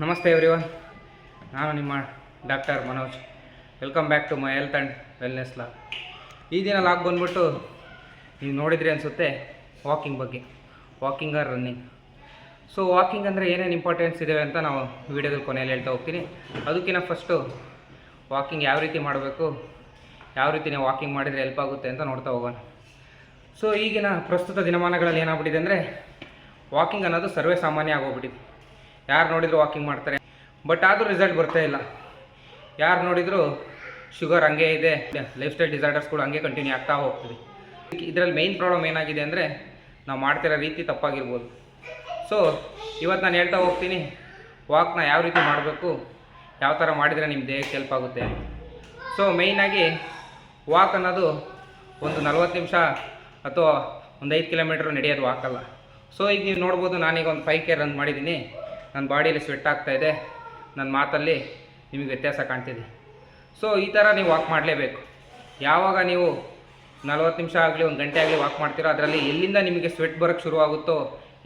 ನಮಸ್ತೆ ಎವ್ರಿವನ್, ನಾನು ನಿಮ್ಮ doctor Manoj. Welcome back to my health and wellness vlog. ಈ ದಿನ ಲಾಗ್ ಬಂದ್ಬಿಟ್ಟು ನೀವು ನೋಡಿದ್ರಿ ಅನಿಸುತ್ತೆ walking or running. So walking ಅಂದರೆ ಏನೇನು ಇಂಪಾರ್ಟೆನ್ಸ್ ಇದೆ ಅಂತ ನಾವು ವೀಡಿಯೋದಲ್ಲಿ ಕೊನೆಯಲ್ಲಿ ಹೇಳ್ತಾ ಹೋಗ್ತೀನಿ. ಅದಕ್ಕಿಂತ ಫಸ್ಟು ವಾಕಿಂಗ್ ಯಾವ ರೀತಿ ಮಾಡಬೇಕು, ಯಾವ ರೀತಿ ನೀವು ವಾಕಿಂಗ್ ಮಾಡಿದರೆ ಹೆಲ್ಪ್ ಆಗುತ್ತೆ ಅಂತ ನೋಡ್ತಾ ಹೋಗೋಣ. ಸೊ ಈಗಿನ ಪ್ರಸ್ತುತ ದಿನಮಾನಗಳಲ್ಲಿ ಏನಾಗ್ಬಿಟ್ಟಿದೆ ಅಂದರೆ ವಾಕಿಂಗ್ ಅನ್ನೋದು ಸರ್ವೇ ಸಾಮಾನ್ಯ ಆಗೋಗ್ಬಿಟ್ಟಿದೆ. ಯಾರು ನೋಡಿದ್ರು ವಾಕಿಂಗ್ ಮಾಡ್ತಾರೆ, ಬಟ್ ಆದರೂ ರಿಸಲ್ಟ್ ಬರ್ತಾ ಇಲ್ಲ. ಯಾರು ನೋಡಿದರೂ ಶುಗರ್ ಹಂಗೆ ಇದೆ, ಲೈಫ್ ಸ್ಟೈಲ್ ಡಿಸಾರ್ಡರ್ಸ್ಗಳು ಹಂಗೆ ಕಂಟಿನ್ಯೂ ಆಗ್ತಾ ಹೋಗ್ತದೆ. ಇದರಲ್ಲಿ ಮೇಯ್ನ್ ಪ್ರಾಬ್ಲಮ್ ಏನಾಗಿದೆ ಅಂದರೆ ನಾವು ಮಾಡ್ತಿರೋ ರೀತಿ ತಪ್ಪಾಗಿರ್ಬೋದು. ಸೊ ಇವತ್ತು ನಾನು ಹೇಳ್ತಾ ಹೋಗ್ತೀನಿ ವಾಕ್ನ ಯಾವ ರೀತಿ ಮಾಡಬೇಕು, ಯಾವ ಥರ ಮಾಡಿದರೆ ನಿಮ್ಮ ದೇಹಕ್ಕೆ ಹೆಲ್ಪ್ ಆಗುತ್ತೆ. ಸೊ ಮೇಯ್ನಾಗಿ ವಾಕ್ ಅನ್ನೋದು ಒಂದು 40 ನಿಮಿಷ ಅಥವಾ ಒಂದು 5 ಕಿಲೋಮೀಟ್ರ್ ನಡೆಯೋದು ವಾಕಲ್ಲ. ಸೊ ಈಗ ನೀವು ನೋಡ್ಬೋದು, ನಾನೀಗ ಒಂದು 5K ರನ್ ಮಾಡಿದ್ದೀನಿ. ನನ್ನ ಬಾಡಿಯಲ್ಲಿ ಸ್ವೆಟ್ ಆಗ್ತಾಯಿದೆ, ನನ್ನ ಮಾತಲ್ಲಿ ನಿಮಗೆ ವ್ಯತ್ಯಾಸ ಕಾಣ್ತಿದೆ. ಸೊ ಈ ಥರ ನೀವು ವಾಕ್ ಮಾಡಲೇಬೇಕು. ಯಾವಾಗ ನೀವು 40 ನಿಮಿಷ ಆಗಲಿ, ಒಂದು ಗಂಟೆ ಆಗಲಿ ವಾಕ್ ಮಾಡ್ತೀರೋ, ಅದರಲ್ಲಿ ಎಲ್ಲಿಂದ ನಿಮಗೆ ಸ್ವೆಟ್ ಬರೋಕ್ಕೆ ಶುರುವಾಗುತ್ತೋ,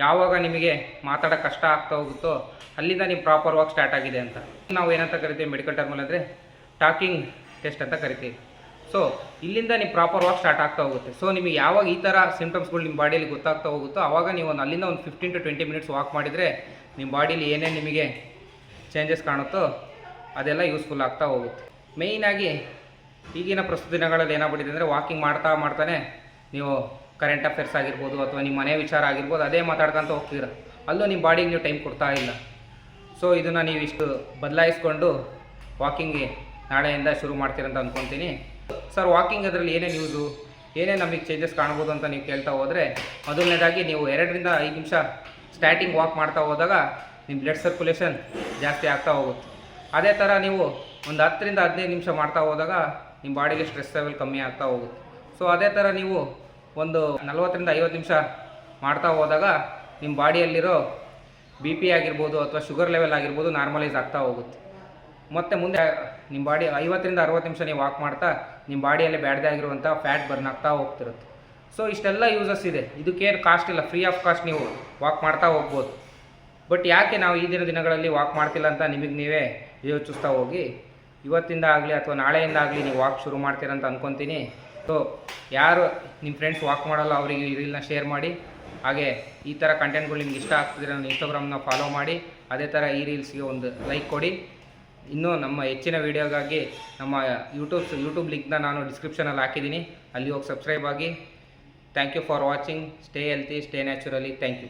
ಯಾವಾಗ ನಿಮಗೆ ಮಾತಾಡೋಕ್ಕೆ ಕಷ್ಟ ಆಗ್ತಾ ಹೋಗುತ್ತೋ, ಅಲ್ಲಿಂದ ನೀವು ಪ್ರಾಪರ್ ವಾಕ್ ಸ್ಟಾರ್ಟ್ ಆಗಿದೆ ಅಂತ. ನಾವು ಏನಂತ ಕರಿತೀವಿ ಮೆಡಿಕಲ್ ಟರ್ಮಲ್ಲಿ ಅಂದರೆ ಟಾಕಿಂಗ್ ಟೆಸ್ಟ್ ಅಂತ ಕರಿತೀವಿ. ಸೊ ಇಲ್ಲಿಂದ ನೀವು ಪ್ರಾಪರ್ ವಾಕ್ ಸ್ಟಾರ್ಟ್ ಆಗ್ತಾ ಹೋಗುತ್ತೆ. ಸೊ ನಿಮಗೆ ಯಾವಾಗ ಈ ಥರ ಸಿಂಪ್ಟಮ್ಸ್ಗಳು ನಿಮ್ಮ ಬಾಡಿಯಲ್ಲಿ ಗೊತ್ತಾಗ್ತಾ ಹೋಗುತ್ತೋ, ಆವಾಗ ನೀವು ಅಲ್ಲಿಂದ ಒಂದು 15 to 20 ಮಿನಿಟ್ಸ್ ವಾಕ್ ಮಾಡಿದರೆ ನಿಮ್ಮ ಬಾಡೀಲಿ ಏನೇನು ನಿಮಗೆ ಚೇಂಜಸ್ ಕಾಣುತ್ತೋ ಅದೆಲ್ಲ ಯೂಸ್ಫುಲ್ ಆಗ್ತಾ ಹೋಗುತ್ತೆ. ಮೇಯ್ನಾಗಿ ಈಗಿನ ಪ್ರಸ್ತುತ ದಿನಗಳಲ್ಲಿ ಏನಾಗ್ಬಿಟ್ಟಿದೆ ಅಂದರೆ ವಾಕಿಂಗ್ ಮಾಡ್ತಾನೆ ನೀವು ಕರೆಂಟ್ ಅಫೇರ್ಸ್ ಆಗಿರ್ಬೋದು ಅಥವಾ ನಿಮ್ಮ ಮನೆ ವಿಚಾರ ಆಗಿರ್ಬೋದು, ಅದೇ ಮಾತಾಡ್ಕೊತ ಹೋಗ್ತೀರ. ಅಲ್ಲೂ ನಿಮ್ಮ ಬಾಡಿಗೆ ನೀವು ಟೈಮ್ ಕೊಡ್ತಾ ಇಲ್ಲ. ಸೊ ಇದನ್ನು ನೀವು ಇಷ್ಟು ಬದಲಾಯಿಸ್ಕೊಂಡು ವಾಕಿಂಗ್ಗೆ ನಾಳೆಯಿಂದ ಶುರು ಮಾಡ್ತೀರಂತ ಅಂದ್ಕೊತೀನಿ. ಸರ್ ವಾಕಿಂಗ್ ಅದರಲ್ಲಿ ಏನೇನು ಯೂಸು, ಏನೇನು ನಮಗೆ ಚೇಂಜಸ್ ಕಾಣ್ಬೋದು ಅಂತ ನೀವು ಕೇಳ್ತಾ ಹೋದರೆ, ಮೊದಲನೇದಾಗಿ ನೀವು 2 ರಿಂದ 5 ನಿಮಿಷ ಸ್ಟಾರ್ಟಿಂಗ್ ವಾಕ್ ಮಾಡ್ತಾ ಹೋದಾಗ ನಿಮ್ಮ ಬ್ಲಡ್ ಸರ್ಕ್ಯುಲೇಷನ್ ಜಾಸ್ತಿ ಆಗ್ತಾ ಹೋಗುತ್ತೆ. ಅದೇ ಥರ ನೀವು ಒಂದು 10 ರಿಂದ 15 ನಿಮಿಷ ಮಾಡ್ತಾ ಹೋದಾಗ ನಿಮ್ಮ ಬಾಡಿಗೆ ಸ್ಟ್ರೆಸ್ ಲೆವೆಲ್ ಕಮ್ಮಿ ಆಗ್ತಾ ಹೋಗುತ್ತೆ. ಸೊ ಅದೇ ಥರ ನೀವು ಒಂದು 40 ರಿಂದ 50 ನಿಮಿಷ ಮಾಡ್ತಾ ಹೋದಾಗ ನಿಮ್ಮ ಬಾಡಿಯಲ್ಲಿರೋ BP ಆಗಿರ್ಬೋದು ಅಥವಾ ಶುಗರ್ ಲೆವೆಲ್ ಆಗಿರ್ಬೋದು ನಾರ್ಮಲೈಸ್ ಆಗ್ತಾ ಹೋಗುತ್ತೆ. ಮತ್ತು ಮುಂದೆ ನಿಮ್ಮ ಬಾಡಿ 50 ರಿಂದ 60 ನಿಮಿಷ ನೀವು ವಾಕ್ ಮಾಡ್ತಾ ನಿಮ್ಮ ಬಾಡಿಯಲ್ಲಿ ಬ್ಯಾಡದೇ ಆಗಿರುವಂಥ ಫ್ಯಾಟ್ ಬರ್ನ್ ಆಗ್ತಾ ಹೋಗ್ತಿರುತ್ತೆ. ಸೊ ಇಷ್ಟೆಲ್ಲ ಯೂಸಸ್ ಇದೆ. ಇದಕ್ಕೇನು ಕಾಸ್ಟ್ ಇಲ್ಲ, ಫ್ರೀ ಆಫ್ ಕಾಸ್ಟ್ ನೀವು ವಾಕ್ ಮಾಡ್ತಾ ಹೋಗ್ಬೋದು. ಬಟ್ ಯಾಕೆ ನಾವು ಈ ದಿನಗಳಲ್ಲಿ ವಾಕ್ ಮಾಡ್ತಿಲ್ಲ ಅಂತ ನಿಮಗೆ ನೀವೇ ಯೋಚಿಸ್ತಾ ಹೋಗಿ, ಇವತ್ತಿಂದ ಆಗಲಿ ಅಥವಾ ನಾಳೆಯಿಂದ ಆಗಲಿ ನೀವು ವಾಕ್ ಶುರು ಮಾಡ್ತೀರಂತ ಅಂದ್ಕೊತೀನಿ. ಸೊ ಯಾರು ನಿಮ್ಮ ಫ್ರೆಂಡ್ಸ್ ವಾಕ್ ಮಾಡಲ್ಲ ಅವರಿಗೆ ಈ ರೀಲ್ನ ಶೇರ್ ಮಾಡಿ. ಹಾಗೆ ಈ ಥರ ಕಂಟೆಂಟ್ಗಳು ನಿಮ್ಗೆ ಇಷ್ಟ ಆಗ್ತಿದ್ರೆ ನನ್ನ ಇನ್ಸ್ಟಾಗ್ರಾಮ್ನ ಫಾಲೋ ಮಾಡಿ. ಅದೇ ಥರ ಈ ರೀಲ್ಸ್ಗೆ ಒಂದು ಲೈಕ್ ಕೊಡಿ. ಇನ್ನೂ ನಮ್ಮ ಹೆಚ್ಚಿನ ವೀಡಿಯೋಗಾಗಿ ನಮ್ಮ ಯೂಟ್ಯೂಬ್ ಲಿಂಕ್ನ ನಾನು ಡಿಸ್ಕ್ರಿಪ್ಷನಲ್ಲಿ ಹಾಕಿದ್ದೀನಿ, ಅಲ್ಲಿ ಹೋಗಿ ಸಬ್ಸ್ಕ್ರೈಬ್ ಆಗಿ. Thank you for watching. Stay healthy, stay naturally. Thank you.